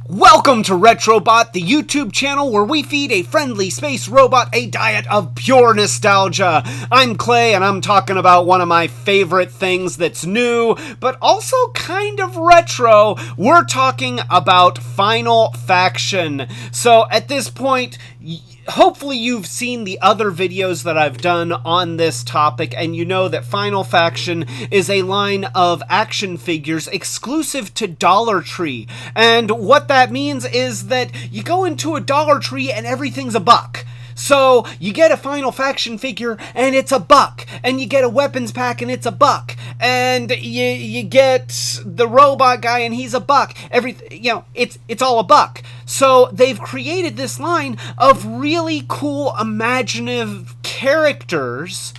Welcome to Retrobot, the YouTube channel where we feed a friendly space robot a diet of pure nostalgia. I'm Clay, and I'm talking about one of my favorite things that's new, but also kind of retro. We're talking about Final Faction. So at this point, hopefully you've seen the other videos that I've done on this topic, and you know that Final Faction is a line of action figures exclusive to Dollar Tree. And what that means is that you go into a Dollar Tree and everything's a buck. So you get a Final Faction figure and it's a buck, and you get a weapons pack and it's a buck, and you get the robot guy and he's a buck. It's all a buck. So they've created this line of really cool, imaginative characters,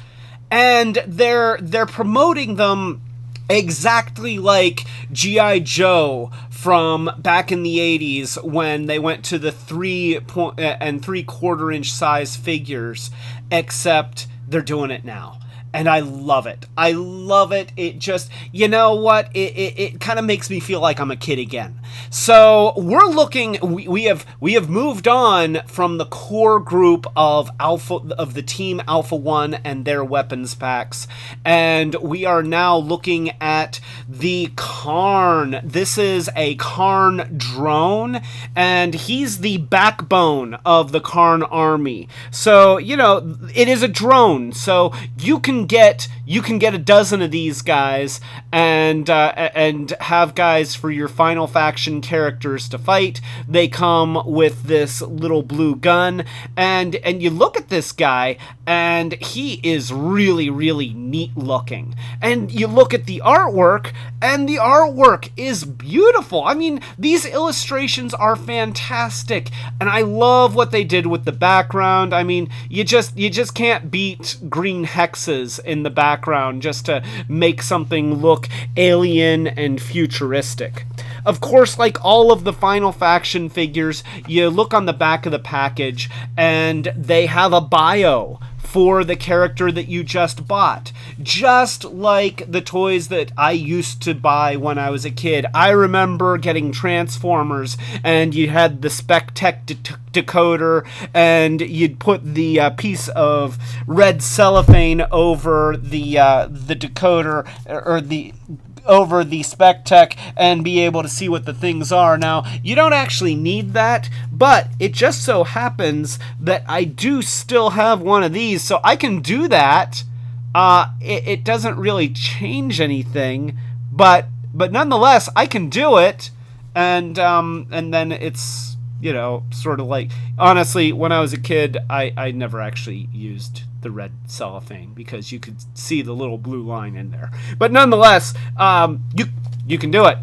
and they're promoting them exactly like G.I. Joe from back in the 80s when they went to the 3 and 3/4 inch size figures, except they're doing it now. And I love it. I love it. It just, you know what? It kind of makes me feel like I'm a kid again. So we're looking, we have moved on from the core group of the team Alpha 1 and their weapons packs, and we are now looking at the Kharn. This is a Kharn drone, and he's the backbone of the Kharn army. So, you know, it is a drone, so you can get a dozen of these guys and have guys for your Final Faction characters to fight. They come with this little blue gun, and you look at this guy and he is really, really neat looking. And you look at the artwork, and the artwork is beautiful. I mean, these illustrations are fantastic, and I love what they did with the background. I mean, you just can't beat green hexes in the background just to make something look alien and futuristic. Of course, like all of the Final Faction figures, you look on the back of the package and they have a bio for the character that you just bought. Just like the toys that I used to buy when I was a kid. I remember getting Transformers, and you had the Spec-Tech decoder, and you'd put the piece of red cellophane over the decoder, or over the Spec-Tech, and be able to see what the things are. Now, you don't actually need that, but it just so happens that I do still have one of these, so I can do that. It doesn't really change anything, but nonetheless, I can do it, and then it's, you know, sort of like, honestly, when I was a kid, I never actually used the red cellophane because you could see the little blue line in there. But nonetheless, you can do it.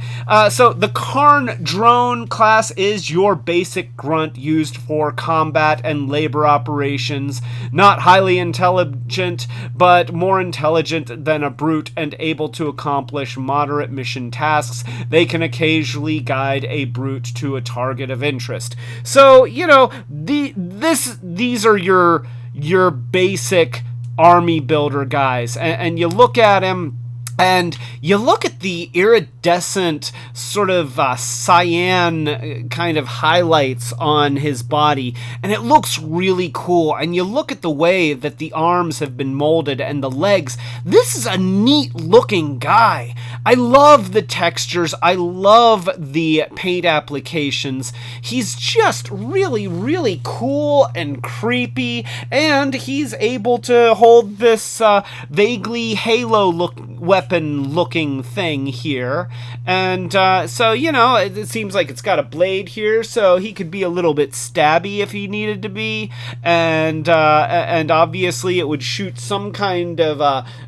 So the Kharn drone class is your basic grunt used for combat and labor operations. Not highly intelligent, but more intelligent than a brute and able to accomplish moderate mission tasks. They can occasionally guide a brute to a target of interest. So, you know, these are your basic army builder guys, and you look at him, and you look at the iridescent sort of cyan kind of highlights on his body, and it looks really cool. And you look at the way that the arms have been molded and the legs. This is a neat looking guy. I love the textures. I love the paint applications. He's just really, really cool and creepy, and he's able to hold this vaguely Halo weapon looking thing here. And so, you know, it seems like it's got a blade here, so he could be a little bit stabby if he needed to be. And obviously it would shoot some kind of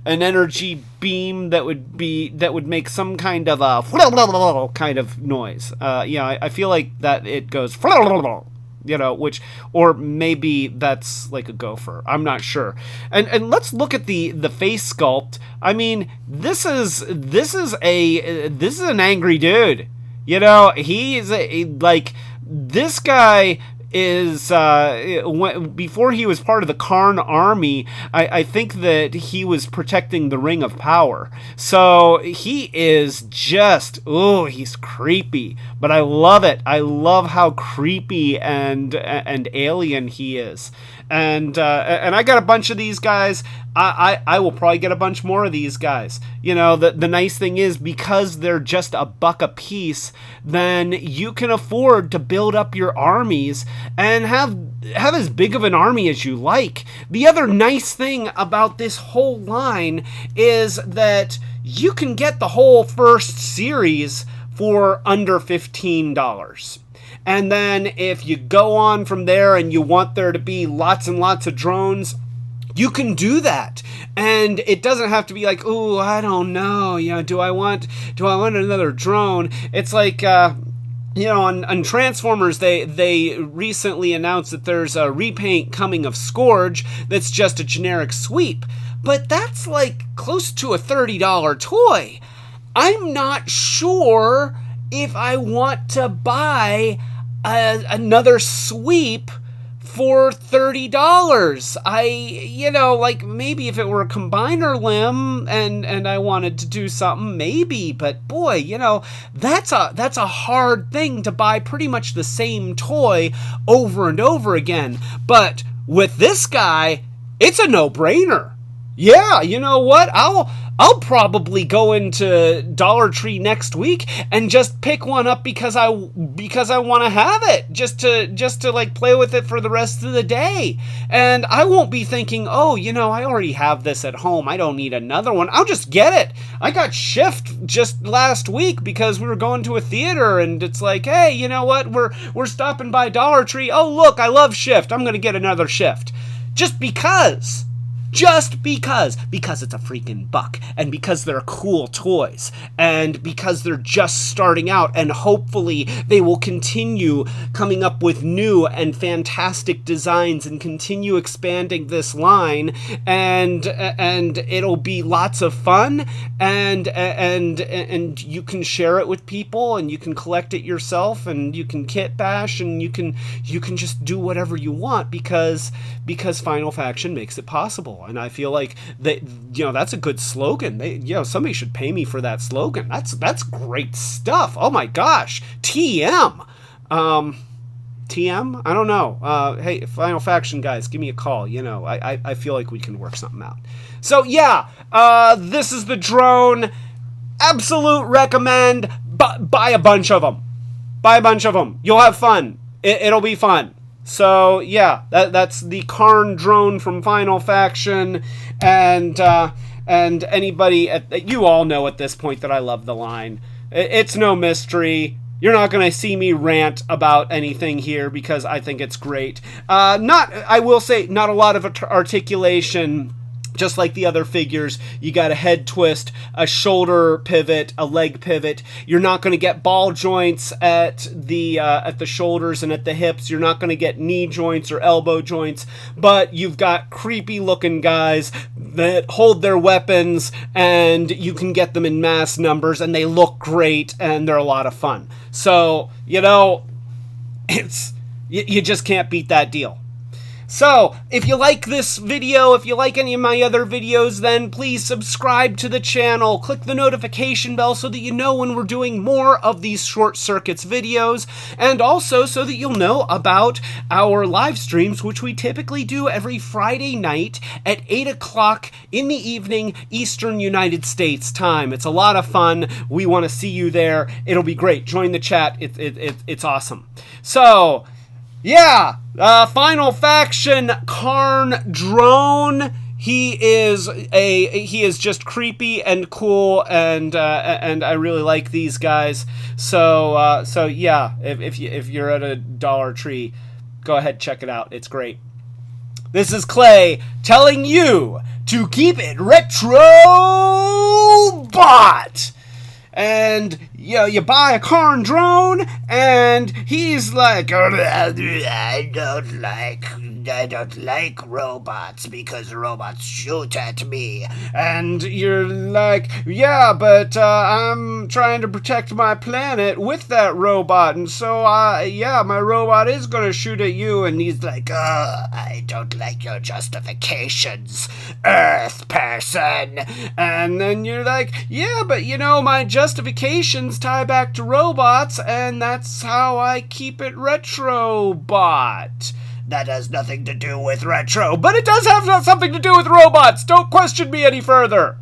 an energy beam that would make some kind of a kind of noise. I feel like that it goes, you know, or maybe that's like a gopher. I'm not sure. And let's look at the face sculpt. I mean, this is an angry dude. You know, he's like, this guy is before he was part of the Kharn army, I think that he was protecting the Ring of Power. So he is just, he's creepy, but I love it. I love how creepy and alien he is. And I got a bunch of these guys. I will probably get a bunch more of these guys. You know, the nice thing is, because they're just $1 a piece, then you can afford to build up your armies and have as big of an army as you like. The other nice thing about this whole line is that you can get the whole first series for under $15. And then if you go on from there and you want there to be lots and lots of drones, you can do that. And it doesn't have to be like, I don't know, do I want another drone? It's like, on Transformers, they recently announced that there's a repaint coming of Scourge that's just a generic sweep. But that's like close to a $30 toy. I'm not sure if I want to buy another sweep for $30. Maybe if it were a combiner limb and I wanted to do something, maybe, but boy, that's a hard thing to buy pretty much the same toy over and over again. But with this guy, it's a no-brainer. Yeah, you know what? I'll probably go into Dollar Tree next week and just pick one up because I want to have it, just to like play with it for the rest of the day. And I won't be thinking, I already have this at home, I don't need another one. I'll just get it. I got Shift just last week because we were going to a theater, and it's like, hey, you know what? We're stopping by Dollar Tree. Oh, look, I love Shift. I'm going to get another Shift. Just because it's a freaking buck, and because they're cool toys, and because they're just starting out, and hopefully they will continue coming up with new and fantastic designs and continue expanding this line, and it'll be lots of fun, and you can share it with people, and you can collect it yourself, and you can kit bash, and you can just do whatever you want because Final Faction makes it possible. And I feel like that's a good slogan. Somebody should pay me for that slogan. That's great stuff. Oh my gosh, TM. TM? I don't know. Hey, Final Faction guys, give me a call. I feel like we can work something out. So yeah, this is the drone. Absolute recommend. Buy a bunch of them. Buy a bunch of them. You'll have fun. It'll be fun. So yeah, that's the Kharn drone from Final Faction, and anybody you all know at this point that I love the line. It's no mystery. You're not going to see me rant about anything here because I think it's great. I will say, not a lot of articulation. Just like the other figures, you got a head twist, a shoulder pivot, a leg pivot. You're not going to get ball joints at the shoulders and at the hips. You're not going to get knee joints or elbow joints, but you've got creepy looking guys that hold their weapons, and you can get them in mass numbers, and they look great, and they're a lot of fun. So, you just can't beat that deal. So, if you like this video, if you like any of my other videos, then please subscribe to the channel. Click the notification bell so that you know when we're doing more of these Short Circuits videos, and also so that you'll know about our live streams, which we typically do every Friday night at 8 o'clock in the evening, Eastern United States time. It's a lot of fun. We want to see you there. It'll be great. Join the chat. It's awesome. So, yeah, Final Faction Kharn drone. He is just creepy and cool, and I really like these guys. So yeah, if you're at a Dollar Tree, go ahead, check it out. It's great. This is Clay telling you to keep it Retrobot. and you buy a Kharn drone, and he's like, I don't like robots because robots shoot at me. And you're like, yeah, but I'm trying to protect my planet with that robot, and so my robot is gonna shoot at you. And he's like, I don't like your justifications, Earth person. And then you're like, yeah, but my justifications tie back to robots, and that's how I keep it Retrobot. That has nothing to do with retro, but it does have something to do with robots. Don't question me any further.